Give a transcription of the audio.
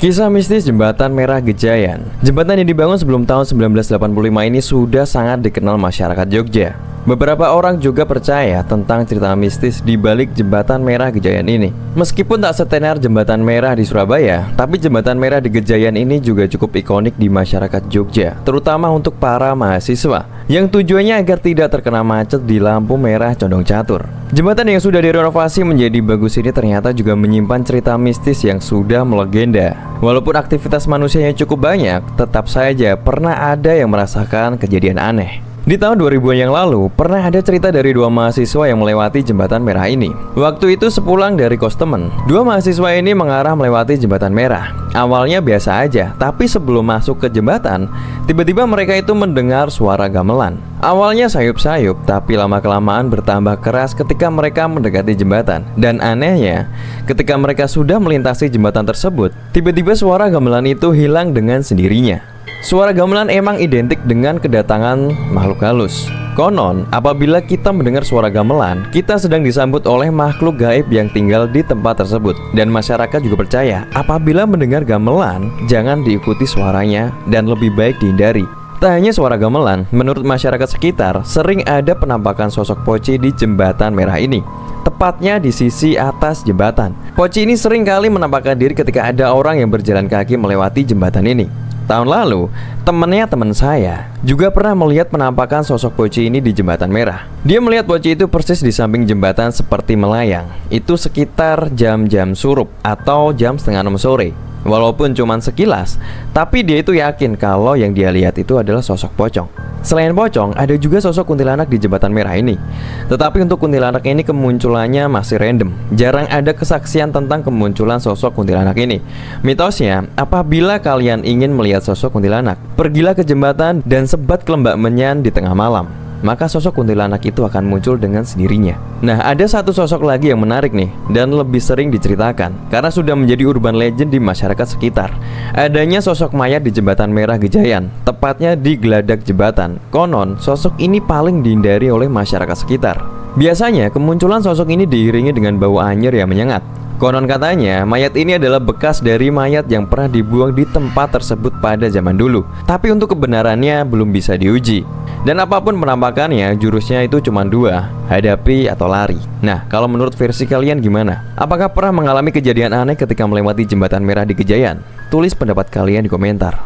Kisah mistis Jembatan Merah Gejayan. Jembatan yang dibangun sebelum tahun 1985 ini sudah sangat dikenal masyarakat Jogja. Beberapa orang juga percaya tentang cerita mistis di balik Jembatan Merah Gejayan ini. Meskipun tak setenar Jembatan Merah di Surabaya, tapi Jembatan Merah di Gejayan ini juga cukup ikonik di masyarakat Jogja, terutama untuk para mahasiswa, yang tujuannya agar tidak terkena macet di lampu merah condong catur. Jembatan yang sudah direnovasi menjadi bagus ini ternyata juga menyimpan cerita mistis yang sudah melegenda. Walaupun aktivitas manusianya cukup banyak, tetap saja pernah ada yang merasakan kejadian aneh. Di tahun 2000-an yang lalu, pernah ada cerita dari dua mahasiswa yang melewati jembatan merah ini. Waktu itu sepulang dari kos temen, dua mahasiswa ini mengarah melewati jembatan merah. Awalnya biasa aja, tapi sebelum masuk ke jembatan, tiba-tiba mereka itu mendengar suara gamelan. Awalnya sayup-sayup, tapi lama-kelamaan bertambah keras ketika mereka mendekati jembatan. Dan anehnya, ketika mereka sudah melintasi jembatan tersebut, tiba-tiba suara gamelan itu hilang dengan sendirinya. Suara gamelan emang identik dengan kedatangan makhluk halus. Konon, apabila kita mendengar suara gamelan, kita sedang disambut oleh makhluk gaib yang tinggal di tempat tersebut. Dan masyarakat juga percaya, apabila mendengar gamelan, jangan diikuti suaranya dan lebih baik dihindari. Tak hanya suara gamelan, menurut masyarakat sekitar, sering ada penampakan sosok poci di jembatan merah ini, tepatnya di sisi atas jembatan. Poci ini sering kali menampakkan diri ketika ada orang yang berjalan kaki melewati jembatan ini. Tahun lalu, teman saya juga pernah melihat penampakan sosok poci ini di jembatan merah. Dia melihat poci itu persis di samping jembatan seperti melayang. Itu sekitar jam-jam surup atau jam setengah 6 sore. Walaupun cuman sekilas, tapi dia itu yakin kalau yang dia lihat itu adalah sosok pocong. Selain pocong, ada juga sosok kuntilanak di jembatan merah ini. Tetapi untuk kuntilanak ini kemunculannya masih random. Jarang ada kesaksian tentang kemunculan sosok kuntilanak ini. Mitosnya, apabila kalian ingin melihat sosok kuntilanak, pergilah ke jembatan dan sebat kelembak menyan di tengah malam. Maka sosok kuntilanak itu akan muncul dengan sendirinya. Nah, ada satu sosok lagi yang menarik nih, dan lebih sering diceritakan karena sudah menjadi urban legend di masyarakat sekitar. Adanya sosok mayat di Jembatan Merah Gejayan, tepatnya di geladak jembatan. Konon, sosok ini paling dihindari oleh masyarakat sekitar. Biasanya, kemunculan sosok ini diiringi dengan bau anyir yang menyengat. Konon katanya, mayat ini adalah bekas dari mayat yang pernah dibuang di tempat tersebut pada zaman dulu. Tapi untuk kebenarannya belum bisa diuji. Dan apapun penampakannya, jurusnya itu cuma dua, hadapi atau lari. Nah, kalau menurut versi kalian gimana? Apakah pernah mengalami kejadian aneh ketika melewati Jembatan Merah di Gejayan? Tulis pendapat kalian di komentar.